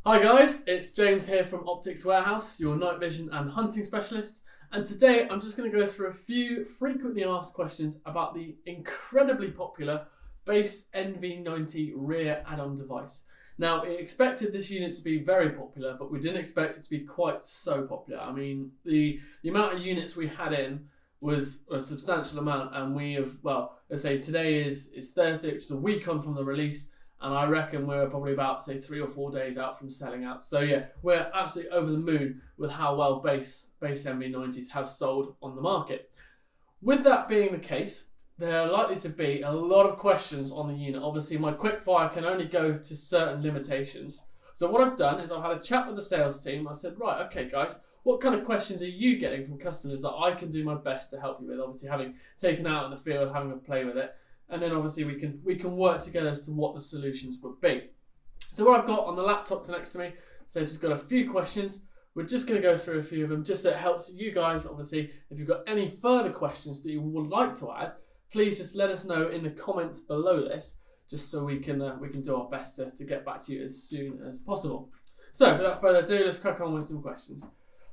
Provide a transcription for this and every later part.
Hi guys, it's James here from Optics Warehouse, your night vision and hunting specialist. And today I'm just going to go through a few frequently asked questions about the incredibly popular BASE NV90 rear add-on device. Now, we expected this unit to be very popular, but we didn't expect it to be quite so popular. I mean, the amount of units we had in was a substantial amount, and we have, well, let's say today is Thursday, which is a week on from the release, and I reckon we're probably about, say, 3 or 4 days out from selling out. So yeah, we're absolutely over the moon with how well BASE NV90s have sold on the market. With that being the case, there are likely to be a lot of questions on the unit. Obviously, my quickfire can only go to certain limitations. So what I've done is I've had a chat with the sales team. I said, right, okay guys, what kind of questions are you getting from customers that I can do my best to help you with? Obviously, having taken out in the field, having a play with it. And then obviously we can work together as to what the solutions would be. So what I've got on the laptop next to me, so I've just got a few questions. We're just going to go through a few of them just so it helps you guys. Obviously, if you've got any further questions that you would like to add, please just let us know in the comments below this, just so we can do our best to get back to you as soon as possible. So without further ado, let's crack on with some questions.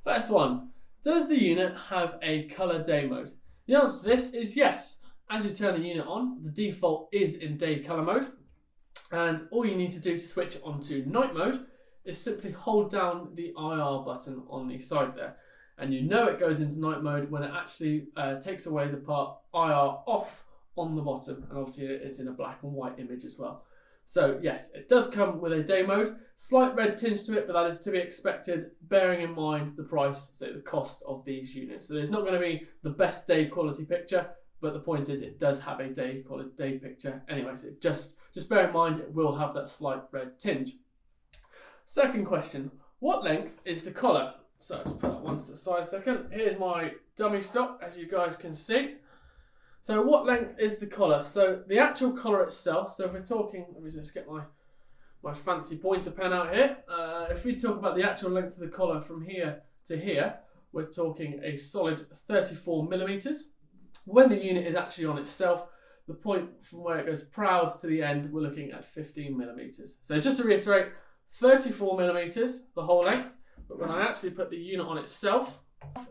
First one, does the unit have a colour day mode? The answer to this is yes. As you turn the unit on, the default is in day colour mode, and all you need to do to switch it onto night mode is simply hold down the IR button on the side there, and you know it goes into night mode when it actually takes away the part IR off on the bottom, and obviously it's in a black and white image as well. So yes, it does come with a day mode, slight red tinge to it, but that is to be expected, bearing in mind the price, so the cost of these units. So there's not going to be the best day quality picture, but the point is it does have a day quality day picture. Anyways, it just bear in mind it will have that slight red tinge. Second question, what length is the collar? So let's put that one to the side a second. Here's my dummy stock, as you guys can see. So what length is the collar? So the actual collar itself, so if we're talking, let me just get my fancy pointer pen out here. If we talk about the actual length of the collar from here to here, we're talking a solid 34 millimeters. When the unit is actually on itself, the point from where it goes proud to the end, we're looking at 15 millimeters. So just to reiterate, 34 millimeters, the whole length, but when I actually put the unit on itself,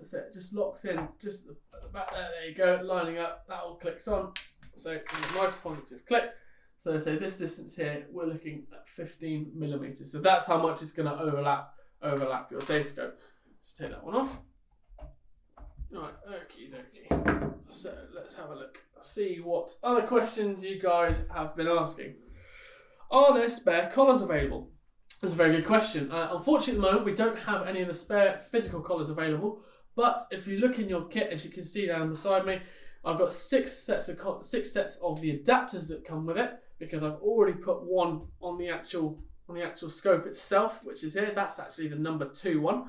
so it just locks in just at the back there you go, lining up, that all clicks on. So a nice positive click. So say this distance here, we're looking at 15 millimeters. So that's how much it's going to overlap your day scope. Just take that one off. Right, okie dokie. So let's have a look, see what other questions you guys have been asking. Are there spare collars available? That's a very good question. Unfortunately, at the moment, we don't have any of the spare physical collars available. But if you look in your kit, as you can see down beside me, I've got six sets of the adapters that come with it, because I've already put one on the actual scope itself, which is here. That's actually the number 2 one.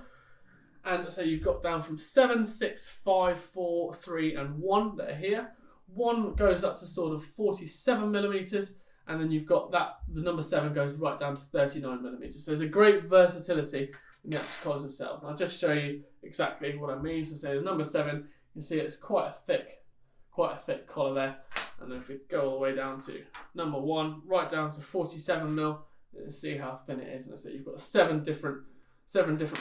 And so you've got down from 7, 6, 5, 4, 3, and 1 that are here. 1 goes up to sort of 47 millimeters, and then you've got that, the number 7 goes right down to 39 millimeters. So there's a great versatility in the actual collars themselves. I'll just show you exactly what I mean. So say the number 7, you can see it's quite a thick collar there. And then if we go all the way down to number 1, right down to 47 mil, you can see how thin it is. And so you've got 7 different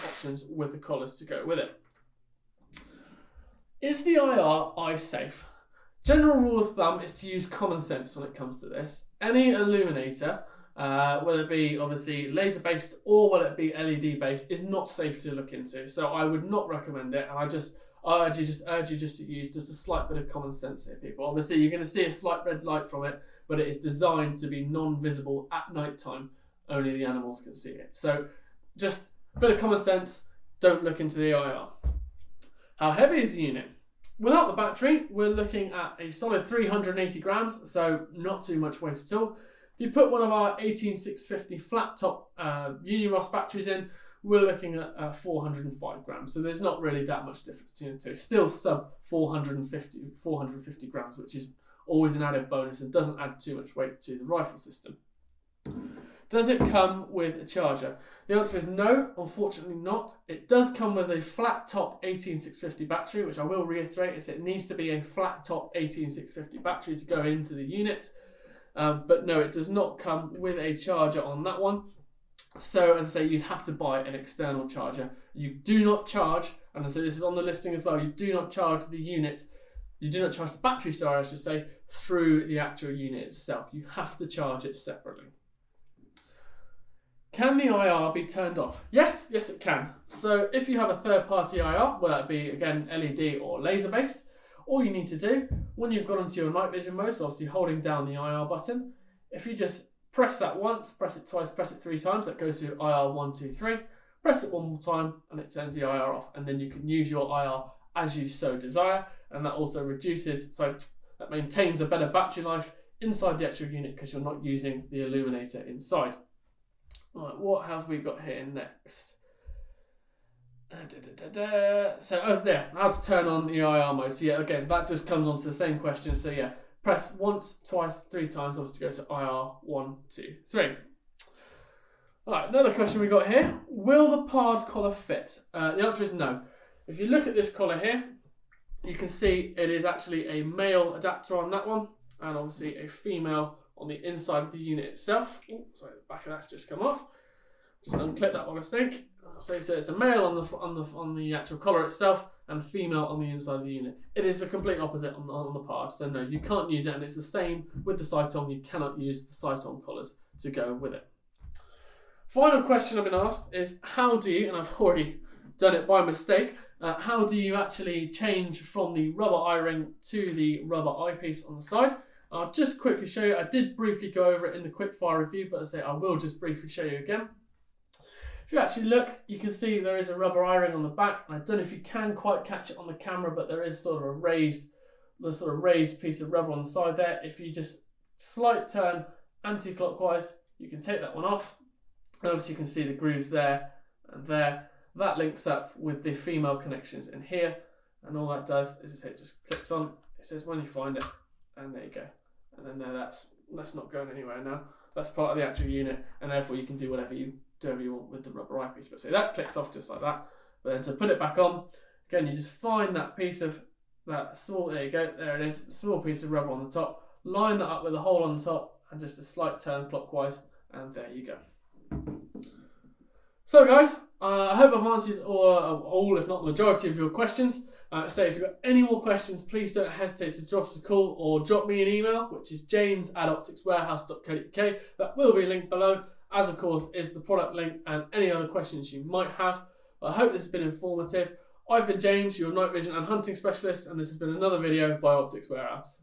options with the collars to go with it. Is the IR eye safe? General rule of thumb is to use common sense when it comes to this. Any illuminator, whether it be obviously laser based or whether it be LED based, is not safe to look into. So I would not recommend it, and I urge you just to use just a slight bit of common sense here, people. Obviously you're going to see a slight red light from it, but it is designed to be non-visible at night time. Only the animals can see it. So just a bit of common sense, don't look into the IR. How heavy is the unit? Without the battery, we're looking at a solid 380 grams, so not too much weight at all. If you put one of our 18650 flat top Uniross batteries in, we're looking at 405 grams. So there's not really that much difference between the two. Still sub 450 grams, which is always an added bonus and doesn't add too much weight to the rifle system. Does it come with a charger? The answer is no, unfortunately not. It does come with a flat top 18650 battery, which I will reiterate is it needs to be a flat top 18650 battery to go into the unit. But no, it does not come with a charger on that one. So as I say, you'd have to buy an external charger. You do not charge, and I say this is on the listing as well, you do not charge the unit, you do not charge the battery, sorry, I should say, through the actual unit itself. You have to charge it separately. Can the IR be turned off? Yes, it can. So if you have a third-party IR, whether that be, again, LED or laser-based, all you need to do, when you've gone into your night vision mode, so obviously holding down the IR button, if you just press that once, press it twice, press it 3 times, that goes through IR 1, 2, 3, press it one more time, and it turns the IR off, and then you can use your IR as you so desire, and that also reduces, so that maintains a better battery life inside the actual unit because you're not using the illuminator inside. Right, what have we got here next? So, yeah, how to turn on the IR mode. So, yeah, again, that just comes onto the same question. So, yeah, press once, twice, 3 times, obviously to go to IR 1, 2, 3. All right, another question we got here. Will the PARD collar fit? The answer is no. If you look at this collar here, you can see it is actually a male adapter on that one, and obviously a female on the inside of the unit itself. Oh, sorry, the back of that's just come off. Just unclip that by mistake. So it's a male on the actual collar itself and female on the inside of the unit. It is the complete opposite on the PARD. So no, you can't use it, and it's the same with the sight-on. You cannot use the sight-on collars to go with it. Final question I've been asked is how do you, and I've already done it by mistake, how do you actually change from the rubber eye ring to the rubber eyepiece on the side? I'll just quickly show you. I did briefly go over it in the quickfire review, but I will just briefly show you again. If you actually look, you can see there is a rubber eye ring on the back. I don't know if you can quite catch it on the camera, but there is sort of a raised piece of rubber on the side there. If you just slight turn anti-clockwise, you can take that one off. And obviously you can see the grooves there and there. That links up with the female connections in here, and all that does is it just clicks on. It says when you find it, and there you go. And then there, that's not going anywhere now. That's part of the actual unit, and therefore you can do whatever you want with the rubber eyepiece. But so that clicks off just like that. But then to put it back on, again, you just find that piece of that small. There you go. There it is. A small piece of rubber on the top. Line that up with a hole on the top, and just a slight turn clockwise, and there you go. So guys, I hope I've answered all, if not the majority of your questions. So if you've got any more questions, please don't hesitate to drop us a call or drop me an email, which is james@opticswarehouse.co.uk. That will be linked below, as of course is the product link and any other questions you might have. I hope this has been informative. I've been James, your night vision and hunting specialist, and this has been another video by Optics Warehouse.